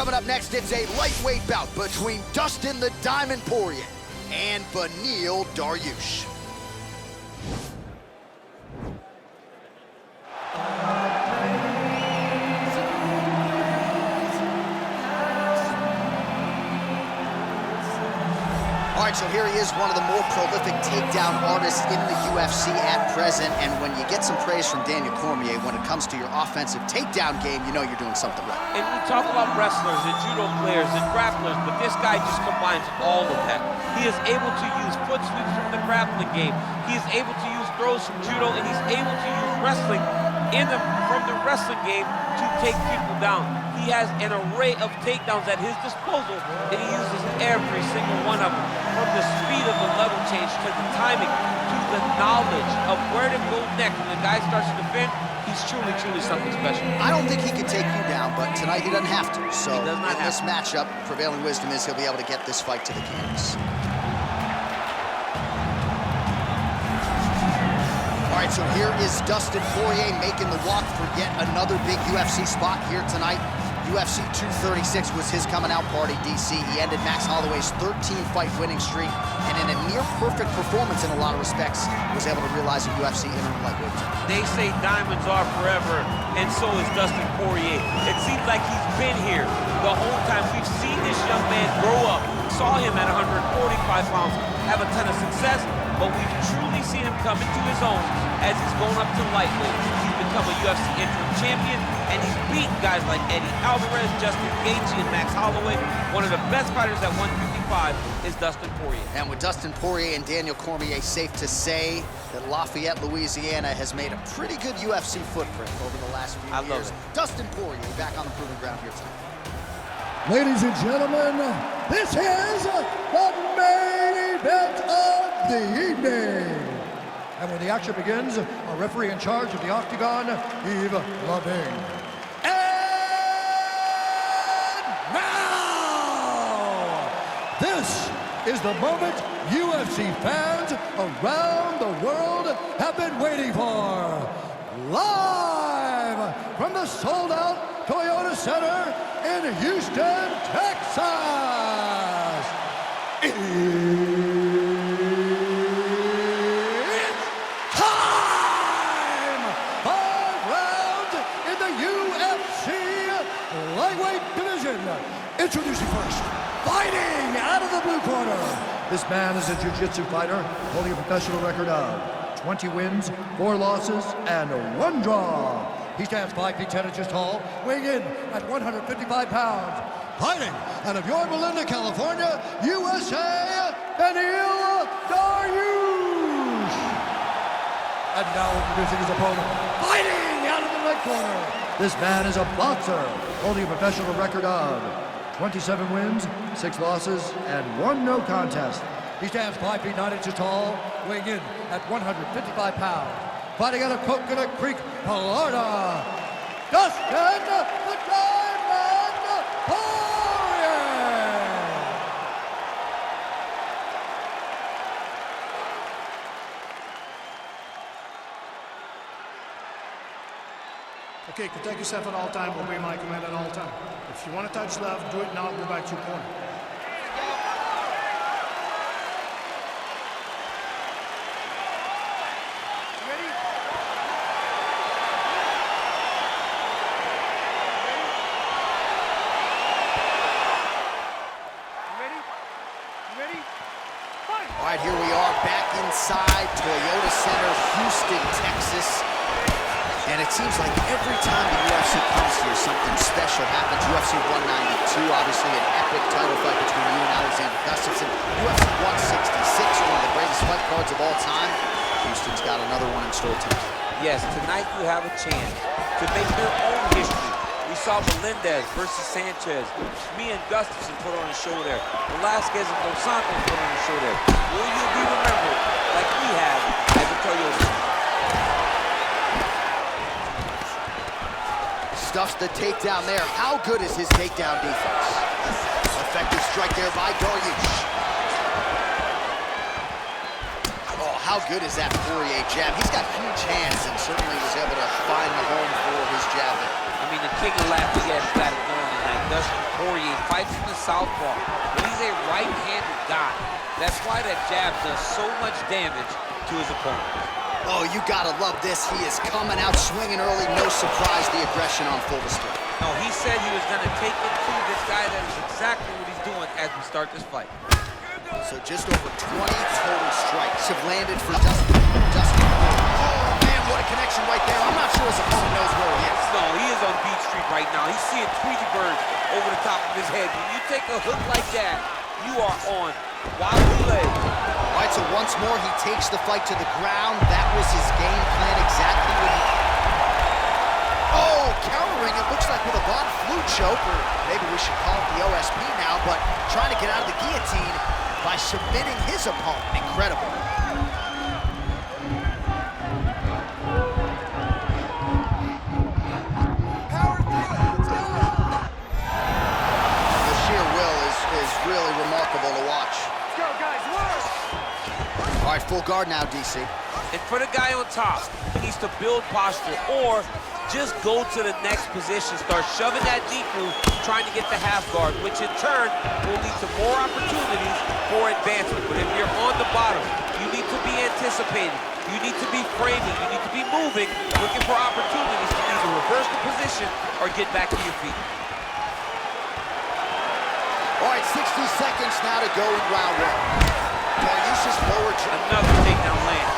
Coming up next, it's a lightweight bout between Dustin the Diamond Poirier and Beneil Dariush. All right, so here he is, one of the more prolific takedown artists in the UFC at present. And when you get some praise from Daniel Cormier when it comes to your offensive takedown game, you know you're doing something right. And we talk about wrestlers and judo players and grapplers, but this guy just combines all of that. He is able to use foot sweeps from the grappling game. He is able to use throws from judo, and he's able to use wrestling from the wrestling game to take people down. He has an array of takedowns at his disposal, and he uses every single one of them. From the speed of the level change, to the timing, to the knowledge of where to go next. When the guy starts to defend, he's truly, truly something special. I don't think he could take you down, but tonight he doesn't have to. So in this matchup, prevailing wisdom is he'll be able to get this fight to the canvas. All right, so here is Dustin Poirier making the walk for yet another big UFC spot here tonight. UFC 236 was his coming out party, DC. He ended Max Holloway's 13-fight winning streak, and in a near-perfect performance in a lot of respects, was able to realize a UFC interim lightweight. They say diamonds are forever, and so is Dustin Poirier. It seems like he's been here the whole time. We've seen this young man grow up, saw him at 145 pounds, have a ton of success, but we've truly seen him come into his own as he's going up to lightweight. He's become a UFC interim champion, and he's beaten guys like Eddie Alvarez, Justin Gaethje, and Max Holloway. One of the best fighters at 155 is Dustin Poirier. And with Dustin Poirier and Daniel Cormier, safe to say that Lafayette, Louisiana has made a pretty good UFC footprint over the last few years. Dustin Poirier back on the proving ground here tonight. Ladies and gentlemen, this is the main event of the evening. And when the action begins, our referee in charge of the Octagon, Yves Loving. And now, this is the moment UFC fans around the world have been waiting for. Live from the sold-out Toyota Center in Houston, Texas. It's time! 5 rounds in the UFC lightweight division. Introducing first, fighting out of the blue corner. This man is a jiu-jitsu fighter holding a professional record of 20 wins, 4 losses, and 1 draw. He stands 5 feet 10 inches tall, weighing in at 155 pounds. Fighting out of Yorba Linda, California, USA, Beneil Dariush. And now introducing his opponent, fighting out of the red corner. This man is a boxer, holding a professional record of 27 wins, 6 losses, and 1 no contest. He stands 5 feet 9 inches tall, weighing in at 155 pounds. Fighting out of Coconut Creek, Florida, Dustin the Diamond Poirier. Okay, protect yourself at all times, obey my command at all times. If you want to touch left, do it now, go back to your corner. All right, here we are back inside Toyota Center, Houston, Texas. And it seems like every time the UFC comes here, something special happens. UFC 192, obviously an epic title fight between you and Alexander Gustafsson. UFC 166, one of the greatest fight cards of all time. Houston's got another one in store tonight. Yes, tonight you have a chance to make your own history. We saw Melendez versus Sanchez. Me and Gustafsson put on a show there. Velasquez and Dos Santos put on a show there. Will you be remembered like we have at the Toyota? Stuffs the takedown there. How good is his takedown defense? Effective strike there by Dariush. Oh, how good is that Poirier jab? He's got huge hands and certainly was able to find the home for his jab there. I mean, the king of Lafayette's got it going tonight. Dustin Poirier fights from the southpaw, but he's a right-handed guy. That's why that jab does so much damage to his opponent. Oh, you gotta love this. He is coming out swinging early. No surprise, the aggression on full display. No, he said he was gonna take it to this guy. That is exactly what he's doing as we start this fight. So just over 20 total strikes have landed for Dustin. Oh, man, what a connection right there. I'm not sure his opponent knows where he is. No, he is on Beach Street right now. He's seeing Tweety Bird over the top of his head. When you take a hook like that, you are on wobbly legs. All right, so once more, he takes the fight to the ground. That was his game plan, exactly what he... Oh, countering, it looks like with a Von Flue choke, or maybe we should call it the OSP now, but trying to get out of the guillotine by submitting his opponent. Incredible. The sheer will is really remarkable to watch. Let's go, guys, work! All right, full guard now, DC. And for the guy on top, he needs to build posture or just go to the next position, start shoving that deep move, trying to get the half guard, which in turn will lead to more opportunities for advancement. But if you're on the bottom, you need to be anticipating, you need to be framing, you need to be moving, looking for opportunities to either reverse the position or get back to your feet. All right, 60 seconds now to go in round one. Dariush's lower... Another takedown land.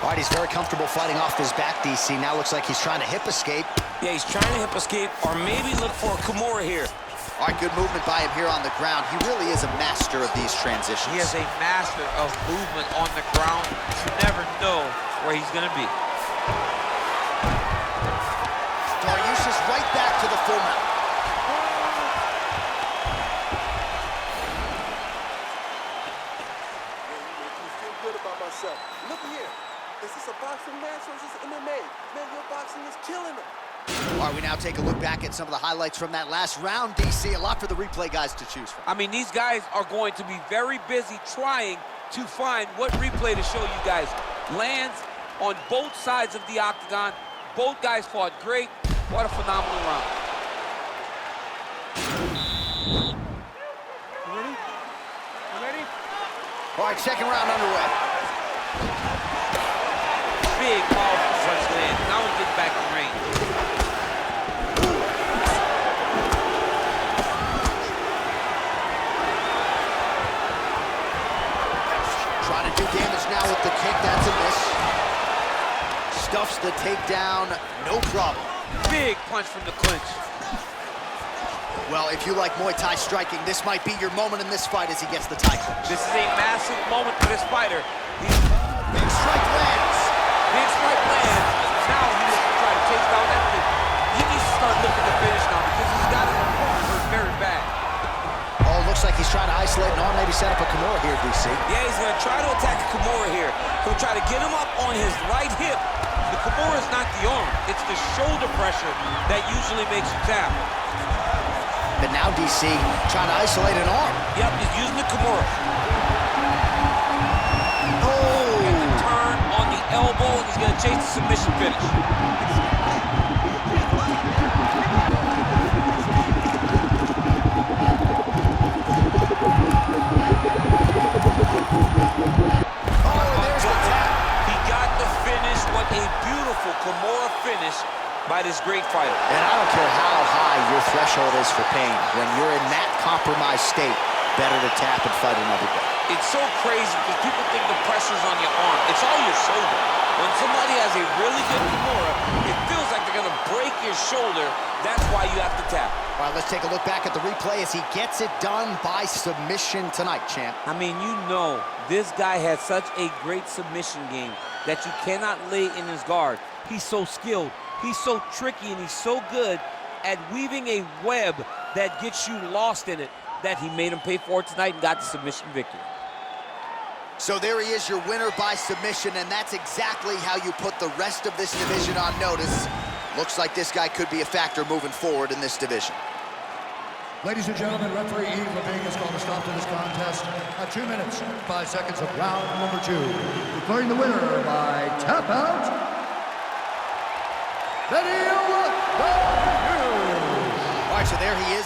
All right, he's very comfortable fighting off his back, DC. Now looks like he's trying to hip escape. Yeah, he's trying to hip escape or maybe look for a Kimura here. All right, good movement by him here on the ground. He really is a master of these transitions. He is a master of movement on the ground. You never know where he's going to be. Dariush is right back to the full mount. I feel good about myself. Look here. Is this a boxing match or is this MMA? Man, your boxing is killing them. All right, we now take a look back at some of the highlights from that last round, DC. A lot for the replay guys to choose from. I mean, these guys are going to be very busy trying to find what replay to show you guys. Lands on both sides of the octagon. Both guys fought great. What a phenomenal round. You ready? You ready? All right, second round underway. Big, powerful punch land. Now we get back in range. Trying to do damage now with the kick. That's a miss. Stuffs the takedown. No problem. Big punch from the clinch. Well, if you like Muay Thai striking, this might be your moment in this fight as he gets the tie clinch. This is a massive moment for this fighter. Big strike lands. Big strike lands. Now he looks to try to chase down that finish. He needs to start looking to finish now because he's got his opponent hurt very bad. Oh, looks like he's trying to isolate an arm, maybe set up a Kimura here, DC. Yeah, he's going to try to attack a Kimura here. He'll try to get him up on his right hip. The Kimura is not the arm. It's the shoulder pressure that usually makes you tap. But now DC trying to isolate an arm. Yep, he's using the Kimura. Oh! Get the turn on the elbow, and he's going to chase the submission finish. Kimura finish by this great fighter. And I don't care how high your threshold is for pain. When you're in that compromised state, better to tap and fight another day. It's so crazy because people think the pressure's on your arm. It's all your shoulder. When somebody has a really good Kimura, it feels like they're going to break your shoulder. That's why you have to tap. All right, let's take a look back at the replay as he gets it done by submission tonight, champ. I mean, you know, this guy has such a great submission game that you cannot lay in his guard. He's so skilled, he's so tricky, and he's so good at weaving a web that gets you lost in it that he made him pay for it tonight and got the submission victory. So there he is, your winner by submission, and that's exactly how you put the rest of this division on notice. Looks like this guy could be a factor moving forward in this division. Ladies and gentlemen, referee Yves Levine has called a stop to this contest at 2 minutes, 5 seconds of round number 2. Declaring the winner by tap out, Beneil Dariush. All right, so there he is